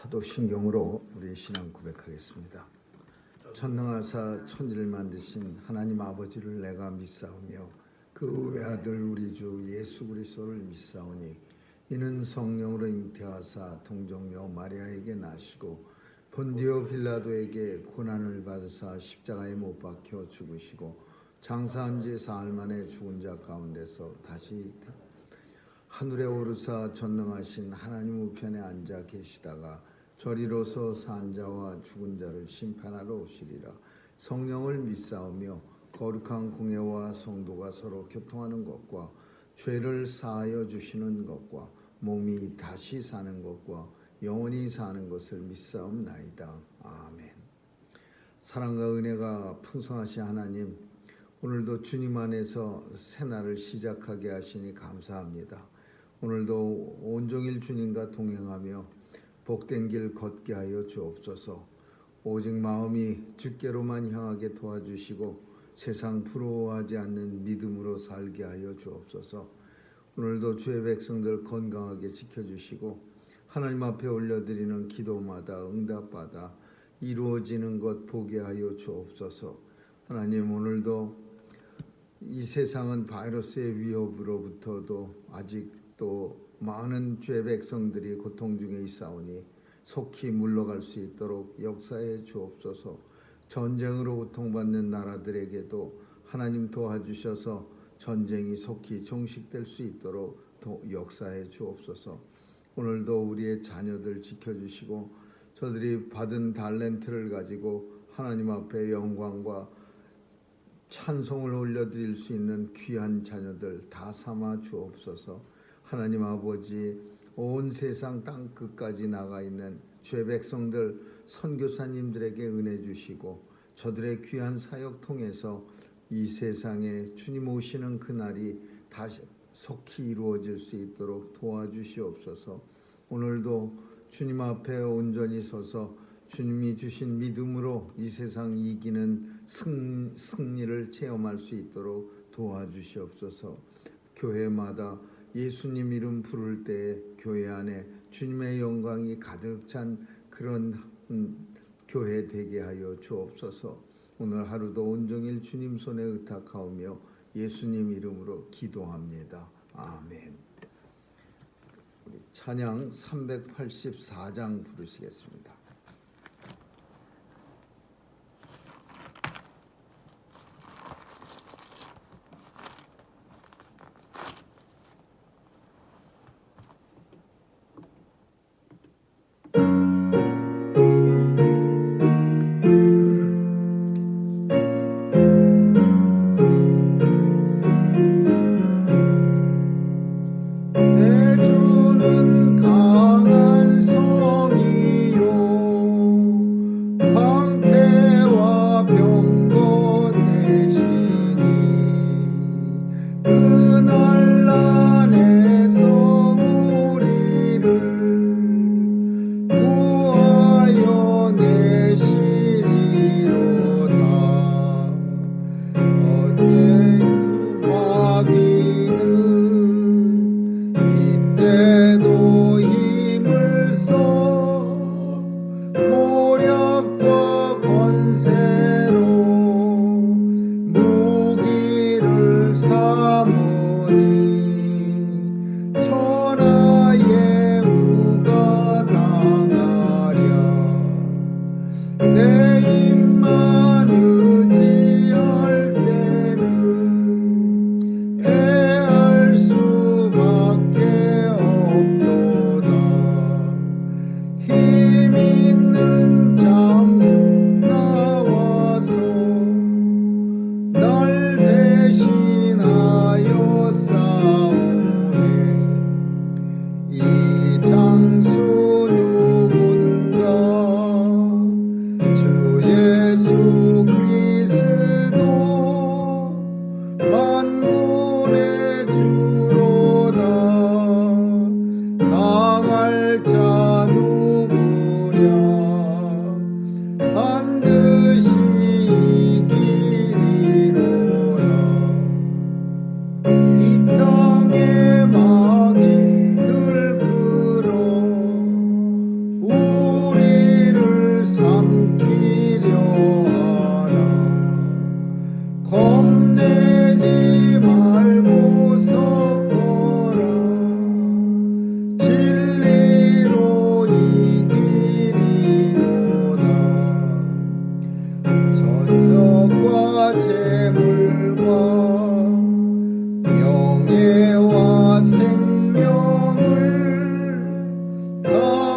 사도신경으로 우리 신앙 고백하겠습니다. 전능하사 천지를 만드신 하나님 아버지를 내가 믿사오며 그 외아들 우리 주 예수 그리스도를 믿사오니 이는 성령으로 잉태하사 동정녀 마리아에게 나시고 본디오 빌라도에게 고난을 받으사 십자가에 못 박혀 죽으시고 장사한 지 사흘 만에 죽은 자 가운데서 다시 하늘에 오르사 전능하신 하나님 우편에 앉아 계시다가 저리로서 산 자와 죽은 자를 심판하러 오시리라. 성령을 믿사오며 거룩한 공예와 성도가 서로 교통하는 것과 죄를 사하여 주시는 것과 몸이 다시 사는 것과 영원히 사는 것을 믿사옵나이다. 아멘. 사랑과 은혜가 풍성하신 하나님, 오늘도 주님 안에서 새날을 시작하게 하시니 감사합니다. 오늘도 온종일 주님과 동행하며 복된 길 걷게 하여 주옵소서. 오직 마음이 주께로만 향하게 도와주시고 세상 부러워하지 않는 믿음으로 살게 하여 주옵소서. 오늘도 주의 백성들 건강하게 지켜주시고 하나님 앞에 올려드리는 기도마다 응답받아 이루어지는 것 보게 하여 주옵소서. 하나님, 오늘도 이 세상은 바이러스의 위협으로부터도 아직도 많은 주의 백성들이 고통 중에 있사오니 속히 물러갈 수 있도록 역사해 주옵소서. 전쟁으로 고통받는 나라들에게도 하나님 도와주셔서 전쟁이 속히 종식될 수 있도록 역사해 주옵소서. 오늘도 우리의 자녀들 지켜주시고 저들이 받은 달란트를 가지고 하나님 앞에 영광과 찬송을 올려드릴 수 있는 귀한 자녀들 다 삼아 주옵소서. 하나님 아버지, 온 세상 땅 끝까지 나가 있는 주의 백성들 선교사님들에게 은혜 주시고 저들의 귀한 사역 통해서 이 세상에 주님 오시는 그날이 다시 속히 이루어질 수 있도록 도와주시옵소서. 오늘도 주님 앞에 온전히 서서 주님이 주신 믿음으로 이 세상 이기는 승리를 체험할 수 있도록 도와주시옵소서. 교회마다 예수님 이름 부를 때에 교회 안에 주님의 영광이 가득 찬 그런 교회 되게 하여 주옵소서. 오늘 하루도 온종일 주님 손에 의탁하오며 예수님 이름으로 기도합니다. 아멘. 우리 찬양 384장 부르시겠습니다. 내 주는 강한 성이요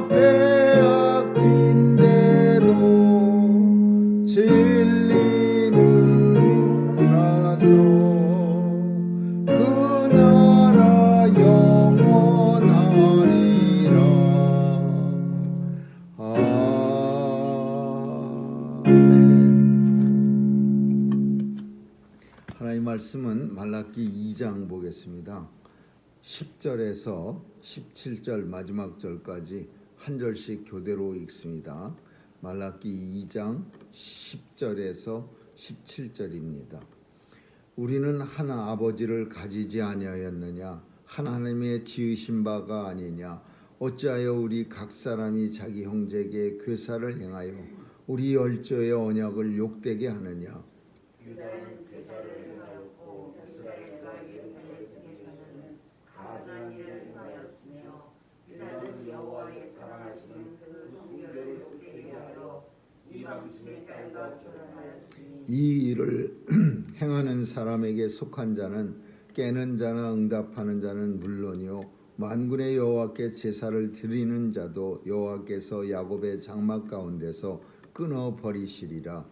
빼앗긴데도 진리는 있라서 그 나라 영원하리라. 하나님 말씀은 말라기 2장 보겠습니다. 10절에서 17절 마지막 절까지 한 절씩 교대로 읽습니다. 말라기 2장 10절에서 17절입니다. 우리는 하나 아버지를 가지지 아니하였느냐? 하나님의 지으신 바가 아니냐? 어찌하여 우리 각 사람이 자기 형제에게 괴사를 행하여 우리 열조의 언약을 욕되게 하느냐? 유다는 제사를 행하였고 이스라엘과 예루살렘에서는 가증한 일을 행하였으며 유다는 여호와의 사랑하시는 그 성결을 욕되게 하여 이방신의 딸과 결혼하였으니 이 일을 행하는 사람에게 속한 자는 깨는 자나 응답하는 자는 물론이요 만군의 여호와께 제사를 드리는 자도 여호와께서 야곱의 장막 가운데서 끊어 버리시리라.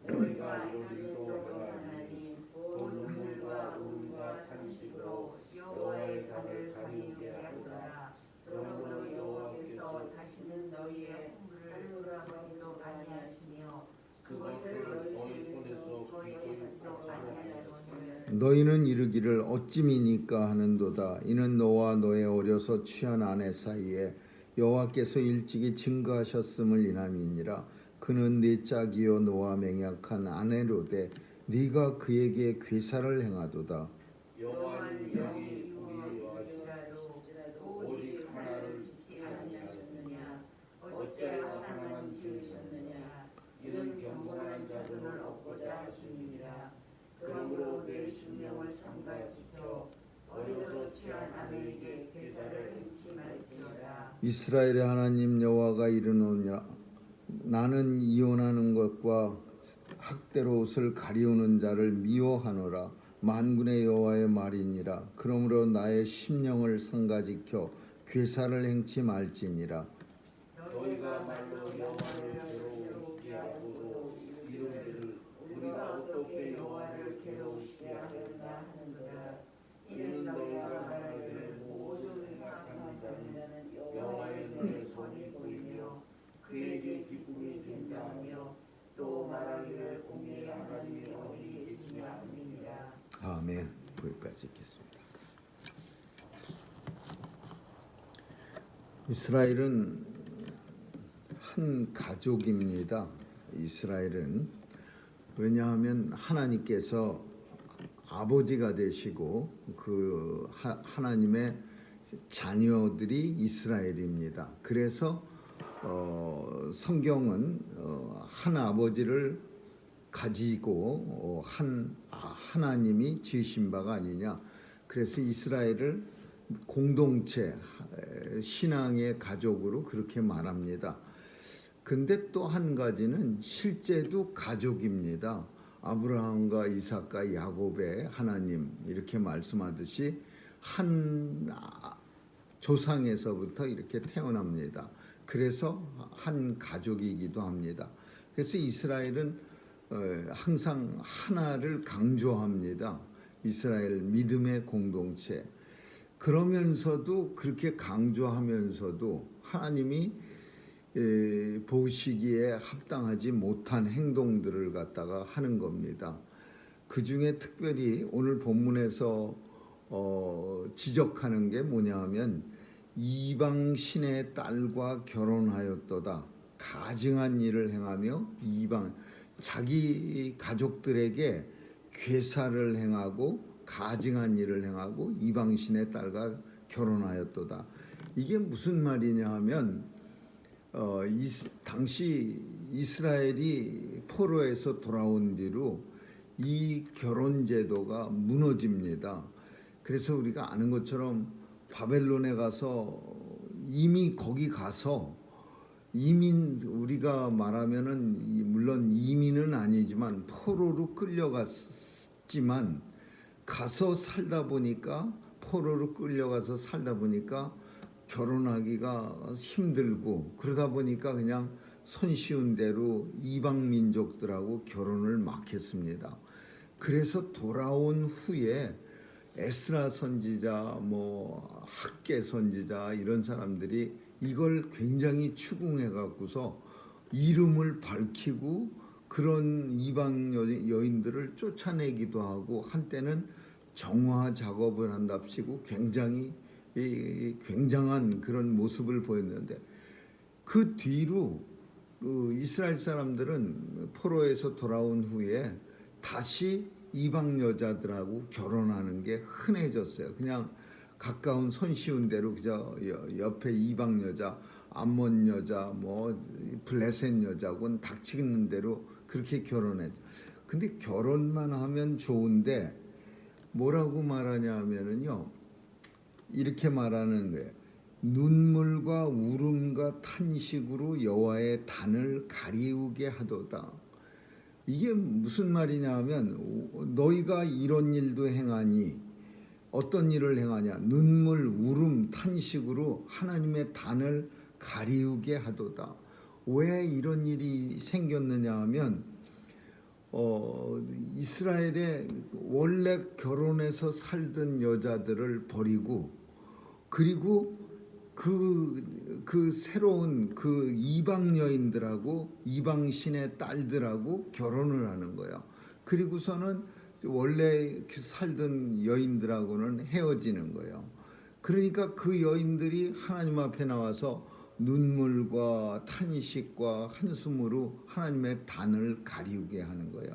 너희가 이루리도 하나니 온 눈물과 울음과 탄식으로 여호와의 단을 가리우게 하리라. 그러므로 여호와께서 다시는 너희의 물을 돌아보지도 아니하시며 그것을 너희 손에서 기꺼이도 아니하시며 너희는 이르기를 어찌미니까 하는도다. 이는 너와 너의 어려서 취한 아내 사이에 여호와께서 일찍이 증거하셨음을 인함이니라. 그는 네 짝이요 너와 맹약한 아내로되 네가 그에게 괴사를 행하도다. 여호와는 영이 우리 여호와시라도 오직 하나를 짓지 아니하셨느냐? 어찌하여 하나만 지으셨느냐? 이는 경건한 자손을 얻고자 하심이니라. 그러므로 내 심령을 삼가시켜 어려서 취한 아내에게 괴사를 행치 말지어다. 이스라엘의 하나님 여호와가 이르노니라. 나는 이혼하는 것과 학대로 옷을 가리우는 자를 미워하노라. 만군의 여호와의 말이니라. 그러므로 나의 심령을 상가지켜 괴사를 행치 말지니라. 너희가 말로 여호와를 괴로우시게 하고도 이르기를 우리가 어떻게 여호와를 괴로우시게 하겠나 하는도다. 이는 너희가 말하기를 모든 생각하는 자는 여호와의 눈에 선이 보이며 그에게 기쁨이 된다며 또 말하기를 공의의 하나님이 어디 계시냐 함이니라. 아멘. 거기까지 읽겠습니다. 이스라엘은 한 가족입니다. 이스라엘은 왜냐하면 하나님께서 아버지가 되시고 그 하나님의 자녀들이 이스라엘입니다. 그래서 성경은 한 아버지를 가지고 하나님이 지으신 바가 아니냐. 그래서 이스라엘을 공동체 신앙의 가족으로 그렇게 말합니다. 근데 또 한 가지는 실제도 가족입니다. 아브라함과 이삭과 야곱의 하나님 이렇게 말씀하듯이 한 조상에서부터 이렇게 태어납니다. 그래서 한 가족이기도 합니다. 그래서 이스라엘은 항상 하나를 강조합니다. 이스라엘 믿음의 공동체. 그러면서도 그렇게 강조하면서도 하나님이 보시기에 합당하지 못한 행동들을 갖다가 하는 겁니다. 그 중에 특별히 오늘 본문에서 지적하는 게 뭐냐 하면 이방 신의 딸과 결혼하였도다. 가증한 일을 행하며 자기 가족들에게 괴사를 행하고 가증한 일을 행하고 이방 신의 딸과 결혼하였도다. 이게 무슨 말이냐 하면 당시 이스라엘이 포로에서 돌아온 뒤로 이 결혼 제도가 무너집니다. 그래서 우리가 아는 것처럼 바벨론에 가서 이미 거기 가서 우리가 말하면은 물론 이민은 아니지만 포로로 끌려갔지만 가서 살다 보니까 포로로 끌려가서 살다 보니까 결혼하기가 힘들고 그러다 보니까 그냥 손쉬운 대로 이방 민족들하고 결혼을 막 했습니다. 그래서 돌아온 후에 에스라 선지자, 뭐 학개 선지자 이런 사람들이 이걸 굉장히 추궁해 갖고서 이름을 밝히고 그런 이방 여인들을 쫓아내기도 하고 한때는 정화 작업을 한답시고 굉장히 굉장한 그런 모습을 보였는데 그 뒤로 그 이스라엘 사람들은 포로에서 돌아온 후에 다시 이방 여자들하고 결혼하는 게 흔해졌어요. 그냥 가까운 손쉬운 대로 그저 옆에 이방 여자, 암몬 여자, 뭐 블레셋 여자군 닥치는 대로 그렇게 결혼했죠. 근데 결혼만 하면 좋은데 뭐라고 말하냐 하면은요. 이렇게 말하는 거예요. 눈물과 울음과 탄식으로 여호와의 단을 가리우게 하도다. 이게 무슨 말이냐 하면 너희가 이런 일도 행하니 어떤 일을 행하냐. 눈물, 울음, 탄식으로 하나님의 단을 가리우게 하도다. 왜 이런 일이 생겼느냐 하면 이스라엘에 원래 결혼해서 살던 여자들을 버리고 그리고 그 새로운 그 이방 여인들하고 이방 신의 딸들하고 결혼을 하는 거예요. 그리고서는 원래 살던 여인들하고는 헤어지는 거예요. 그러니까 그 여인들이 하나님 앞에 나와서 눈물과 탄식과 한숨으로 하나님의 단을 가리우게 하는 거예요.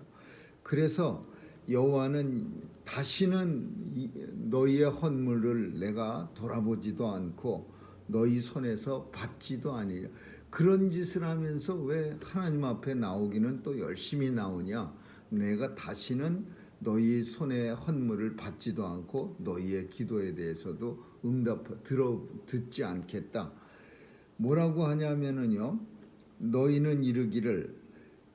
그래서 여호와는 다시는 너희의 헌물을 내가 돌아보지도 않고 너희 손에서 받지도 아니라. 그런 짓을 하면서 왜 하나님 앞에 나오기는 또 열심히 나오냐. 내가 다시는 너희 손에 헌물을 받지도 않고 너희의 기도에 대해서도 듣지 않겠다. 뭐라고 하냐면은요. 너희는 이르기를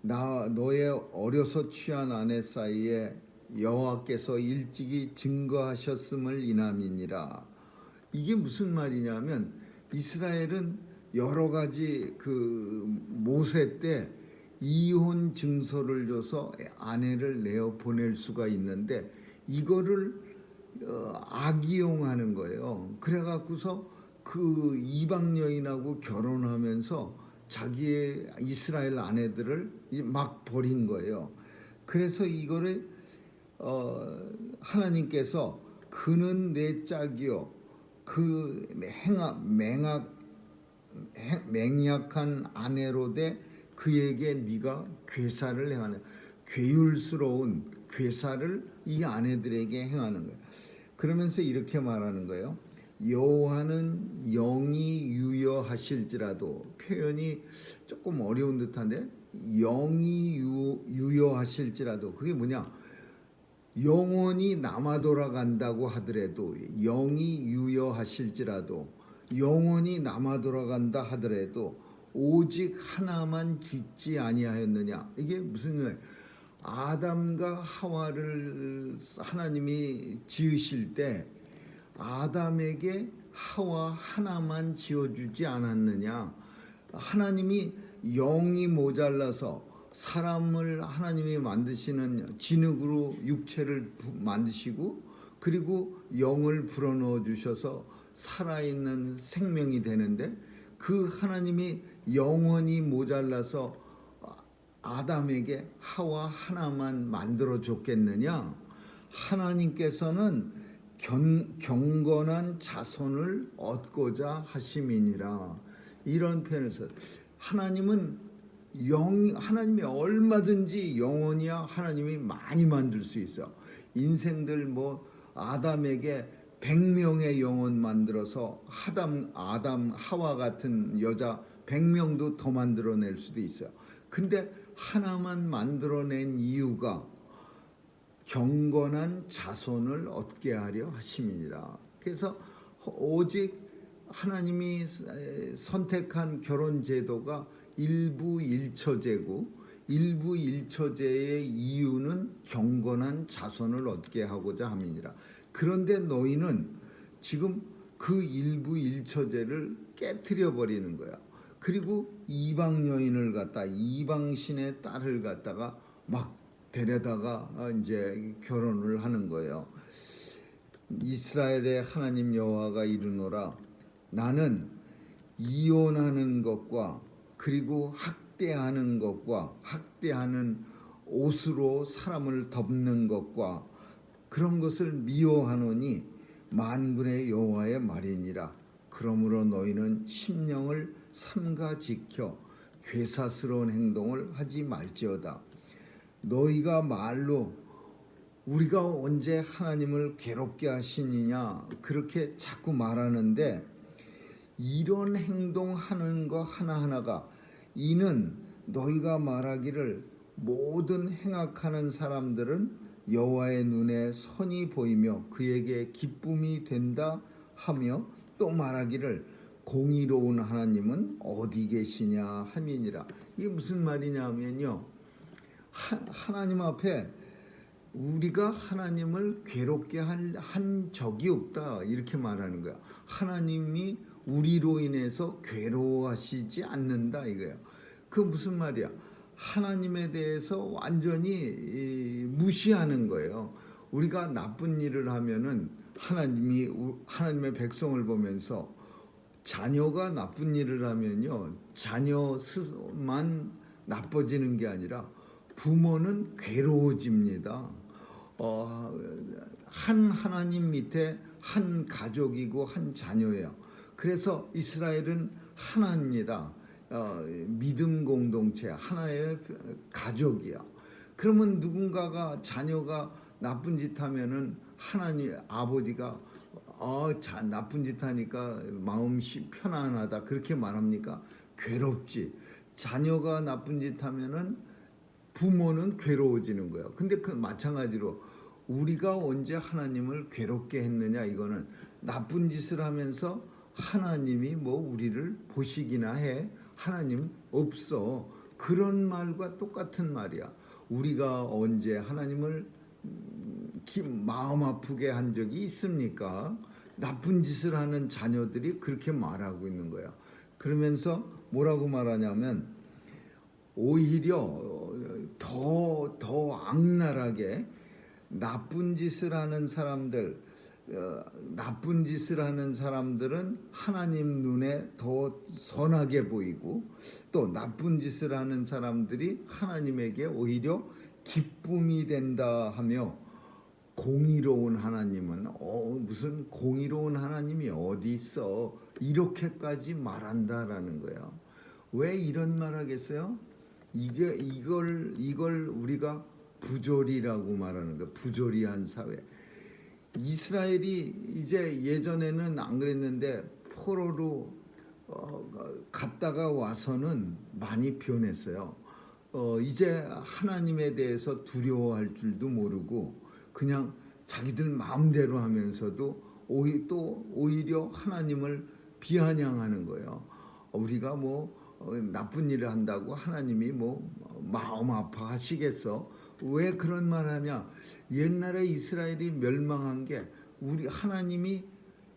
너의 어려서 취한 아내 사이에 여호와께서 일찍이 증거하셨음을 인함이니라. 이게 무슨 말이냐면 이스라엘은 여러 가지 그 모세 때 이혼 증서를 줘서 아내를 내어 보낼 수가 있는데 이거를 악이용하는 거예요. 그래갖고서 그 이방 여인하고 결혼하면서 자기의 이스라엘 아내들을 막 버린 거예요. 그래서 이거를 하나님께서 그는 내 짝이요 그 맹약한 아내로 돼 그에게 네가 괴사를 행하는 괴율스러운 괴사를 이 아내들에게 행하는 거예요. 그러면서 이렇게 말하는 거예요. 여호와는 영이 유여하실지라도 표현이 조금 어려운 듯한데 영이 유여하실지라도 그게 뭐냐? 영원히 남아 돌아간다고 하더라도 영이 유여하실지라도 영원히 남아 돌아간다 하더라도 오직 하나만 짓지 아니하였느냐. 이게 무슨 말이에요? 아담과 하와를 하나님이 지으실 때 아담에게 하와 하나만 지어주지 않았느냐. 하나님이 영이 모자라서 사람을 하나님이 만드시는 진흙으로 육체를 만드시고 그리고 영을 불어넣어 주셔서 살아있는 생명이 되는데 그 하나님이 영원히 모자라서 아담에게 하와 하나만 만들어 줬겠느냐. 하나님께서는 경건한 자손을 얻고자 하심이니라. 이런 표현을 써요. 하나님이 얼마든지 영원히야 하나님이 많이 만들 수 있어. 인생들 뭐 아담에게 100명의 영혼 만들어서 아담 하와 같은 여자 100명도 더 만들어낼 수도 있어요. 근데 하나만 만들어낸 이유가 경건한 자손을 얻게 하려 하심이니라. 그래서 오직 하나님이 선택한 결혼 제도가 일부 일처제고 일부 일처제의 이유는 경건한 자손을 얻게 하고자 함이니라. 그런데 너희는 지금 그 일부 일처제를 깨뜨려 버리는 거야. 그리고 이방 여인을 갖다 이방 신의 딸을 갖다가 막 데려다가 이제 결혼을 하는 거예요. 이스라엘의 하나님 여호와가 이르노라, 나는 이혼하는 것과 그리고 학대하는 것과 학대하는 옷으로 사람을 덮는 것과 그런 것을 미워하노니 만군의 여호와의 말이니라. 그러므로 너희는 심령을 삼가 지켜 괴사스러운 행동을 하지 말지어다. 너희가 말로 우리가 언제 하나님을 괴롭게 하시느냐 그렇게 자꾸 말하는데, 이런 행동하는 거 하나하나가 이는 너희가 말하기를 모든 행악하는 사람들은 여호와의 눈에 선이 보이며 그에게 기쁨이 된다 하며, 또 말하기를 공의로운 하나님은 어디 계시냐 함이니라. 이게 무슨 말이냐 하면요, 하나님 앞에 우리가 하나님을 괴롭게 한 적이 없다 이렇게 말하는 거야. 하나님이 우리로 인해서 괴로워하시지 않는다 이거야. 그 무슨 말이야? 하나님에 대해서 완전히 무시하는 거예요. 우리가 나쁜 일을 하면은 하나님의 백성을 보면서 자녀가 나쁜 일을 하면요, 자녀만 나빠지는 게 아니라 부모는 괴로워집니다. 한 하나님 밑에 한 가족이고 한 자녀예요. 그래서 이스라엘은 하나입니다. 믿음 공동체, 하나의 가족이야. 그러면 누군가가 자녀가 나쁜 짓 하면은 하나님 아버지가 나쁜 짓 하니까 마음이 편안하다 그렇게 말합니까? 괴롭지. 자녀가 나쁜 짓 하면은 부모는 괴로워지는 거예요. 근데 그 마찬가지로 우리가 언제 하나님을 괴롭게 했느냐, 이거는 나쁜 짓을 하면서 하나님이 뭐 우리를 보시기나 해? 하나님 없어. 그런 말과 똑같은 말이야. 우리가 언제 하나님을 마음 아프게 한 적이 있습니까? 나쁜 짓을 하는 자녀들이 그렇게 말하고 있는 거야. 그러면서 뭐라고 말하냐면 오히려 더 악랄하게 나쁜 짓을 하는 사람들은 하나님 눈에 더 선하게 보이고, 또 나쁜 짓을 하는 사람들이 하나님에게 오히려 기쁨이 된다 하며, 공의로운 하나님은 무슨 공의로운 하나님이 어디 있어 이렇게까지 말한다라는 거야. 왜 이런 말 하겠어요? 이걸 우리가 부조리라고 말하는 거야. 부조리한 사회. 이스라엘이 이제 예전에는 안 그랬는데 포로로 갔다가 와서는 많이 변했어요. 이제 하나님에 대해서 두려워할 줄도 모르고 그냥 자기들 마음대로 하면서도 오히려 하나님을 비아냥하는 거예요. 우리가 뭐 나쁜 일을 한다고 하나님이 뭐 마음 아파하시겠어? 왜 그런 말 하냐? 옛날에 이스라엘이 멸망한 게 우리 하나님이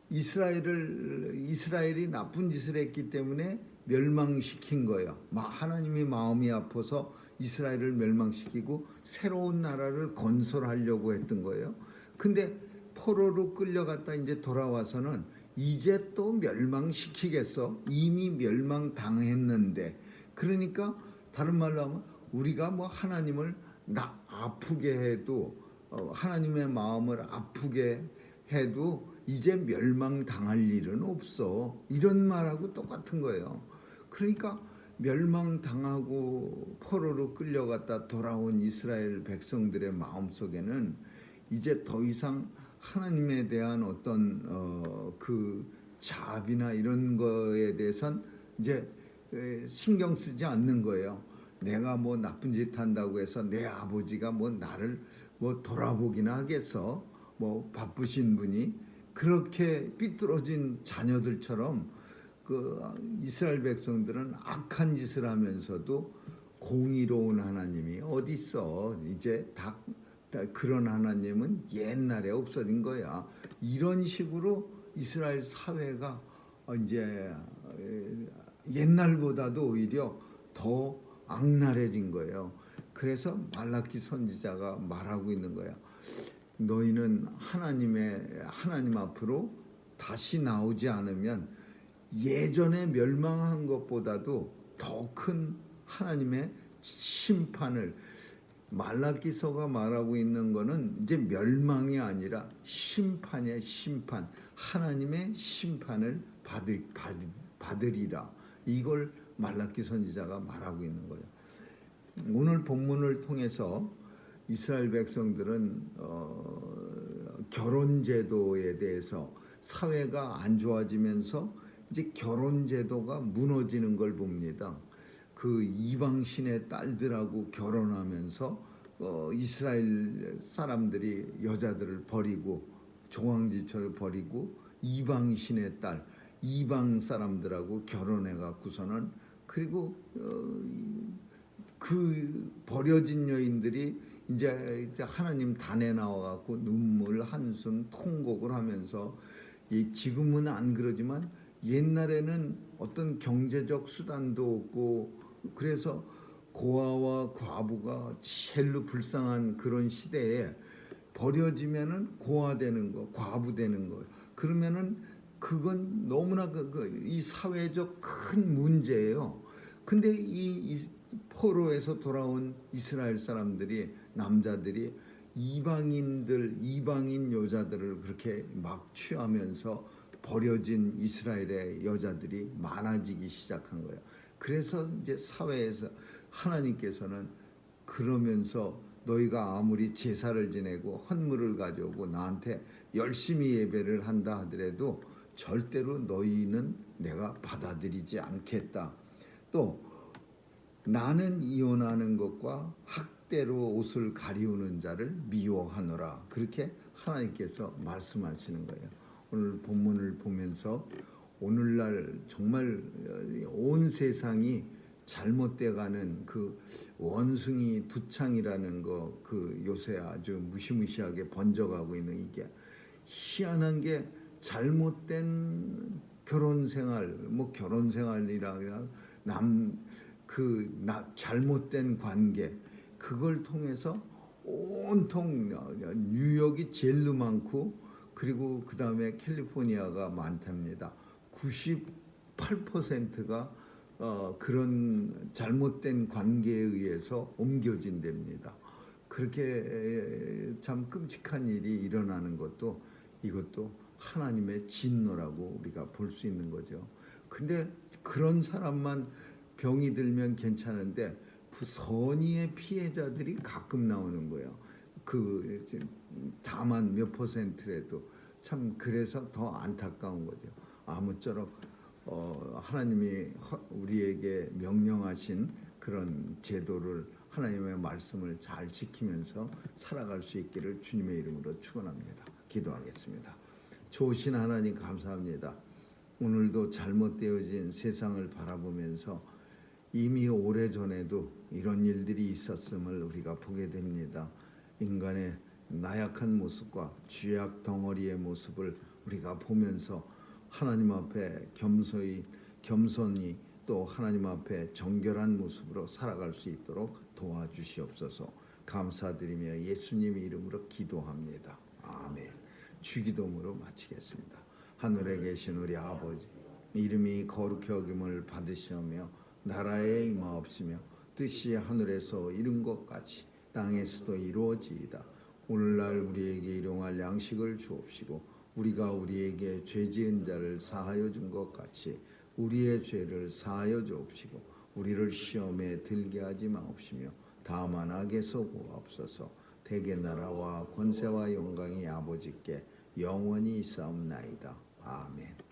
이스라엘이 나쁜 짓을 했기 때문에 멸망시킨 거예요. 하나님이 마음이 아파서 이스라엘을 멸망시키고 새로운 나라를 건설하려고 했던 거예요. 근데 포로로 끌려갔다 이제 돌아와서는 이제 또 멸망시키겠어? 이미 멸망당했는데. 그러니까 다른 말로 하면 우리가 뭐 하나님을 아프게 해도 하나님의 마음을 아프게 해도 이제 멸망당할 일은 없어. 이런 말하고 똑같은 거예요. 그러니까 멸망당하고 포로로 끌려갔다 돌아온 이스라엘 백성들의 마음속에는 이제 더 이상 하나님에 대한 어떤 그 자비나 이런 거에 대해선 이제 신경 쓰지 않는 거예요. 내가 뭐 나쁜 짓 한다고 해서 내 아버지가 뭐 나를 뭐 돌아보기나 하겠어? 뭐 바쁘신 분이. 그렇게 삐뚤어진 자녀들처럼 그 이스라엘 백성들은 악한 짓을 하면서도 공의로운 하나님이 어디 있어? 이제 다 그런 하나님은 옛날에 없어진 거야. 이런 식으로 이스라엘 사회가 이제 옛날보다도 오히려 더 악랄해진 거예요. 그래서 말라기 선지자가 말하고 있는 거야. 너희는 하나님 앞으로 다시 나오지 않으면 예전에 멸망한 것보다도 더 큰 하나님의 심판을, 말라기서가 말하고 있는 거는 이제 멸망이 아니라 심판의 심판, 하나님의 심판을 받으리라. 이걸 말라기 선지자가 말하고 있는 거예요. 오늘 본문을 통해서 이스라엘 백성들은 결혼 제도에 대해서 사회가 안 좋아지면서 이제 결혼 제도가 무너지는 걸 봅니다. 그 이방신의 딸들하고 결혼하면서 이스라엘 사람들이 여자들을 버리고 종황지처를 버리고 이방신의 딸, 이방 사람들하고 결혼해 갖고서는, 그리고 그 버려진 여인들이 이제 하나님 단에 나와 갖고 눈물, 한숨, 통곡을 하면서, 지금은 안 그러지만 옛날에는 어떤 경제적 수단도 없고, 그래서 고아와 과부가 제일로 불쌍한 그런 시대에 버려지면은 고아되는 거, 과부되는 거, 그러면은 그건 너무나 이 사회적 큰 문제예요. 근데 이 포로에서 돌아온 이스라엘 사람들이, 남자들이 이방인 여자들을 그렇게 막 취하면서 버려진 이스라엘의 여자들이 많아지기 시작한 거예요. 그래서 이제 사회에서 하나님께서는 그러면서 너희가 아무리 제사를 지내고 헌물을 가져오고 나한테 열심히 예배를 한다 하더라도 절대로 너희는 내가 받아들이지 않겠다. 또 나는 이혼하는 것과 학대로 옷을 가리우는 자를 미워하노라. 그렇게 하나님께서 말씀하시는 거예요. 오늘 본문을 보면서 오늘날 정말 온 세상이 잘못돼가는 그 원숭이 두창이라는 거, 그 요새 아주 무시무시하게 번져가고 있는, 이게 희한한 게 잘못된 결혼생활, 결혼생활이라 잘못된 관계, 그걸 통해서 온통 뉴욕이 제일 많고, 그리고 그 다음에 캘리포니아가 많답니다. 98%가 그런 잘못된 관계에 의해서 옮겨진답니다. 그렇게 참 끔찍한 일이 일어나는 것도, 이것도 하나님의 진노라고 우리가 볼 수 있는 거죠. 근데 그런 사람만 병이 들면 괜찮은데 그 선의의 피해자들이 가끔 나오는 거예요. 그 다만 몇 %라도 참, 그래서 더 안타까운 거죠. 아무쪼록 하나님이 우리에게 명령하신 그런 제도를, 하나님의 말씀을 잘 지키면서 살아갈 수 있기를 주님의 이름으로 축원합니다. 기도하겠습니다. 좋으신 하나님 감사합니다. 오늘도 잘못되어진 세상을 바라보면서 이미 오래전에도 이런 일들이 있었음을 우리가 보게 됩니다. 인간의 나약한 모습과 죄악 덩어리의 모습을 우리가 보면서 하나님 앞에 겸손히 또 하나님 앞에 정결한 모습으로 살아갈 수 있도록 도와주시옵소서. 감사드리며 예수님 이름으로 기도합니다. 아멘. 주기도문으로 마치겠습니다. 하늘에 계신 우리 아버지, 이름이 거룩히 여김을 받으시오며 나라에 임하옵시며 뜻이 하늘에서 이룬 것 같이 땅에서도 이루어지이다. 오늘날 우리에게 일용할 양식을 주옵시고 우리가 우리에게 죄 지은 자를 사하여 준 것 같이 우리의 죄를 사하여 주옵시고 우리를 시험에 들게 하지 마옵시며 다만 악에서 구하옵소서. 대개 나라와 권세와 영광이 아버지께 영원히 있사옵나이다. 아멘.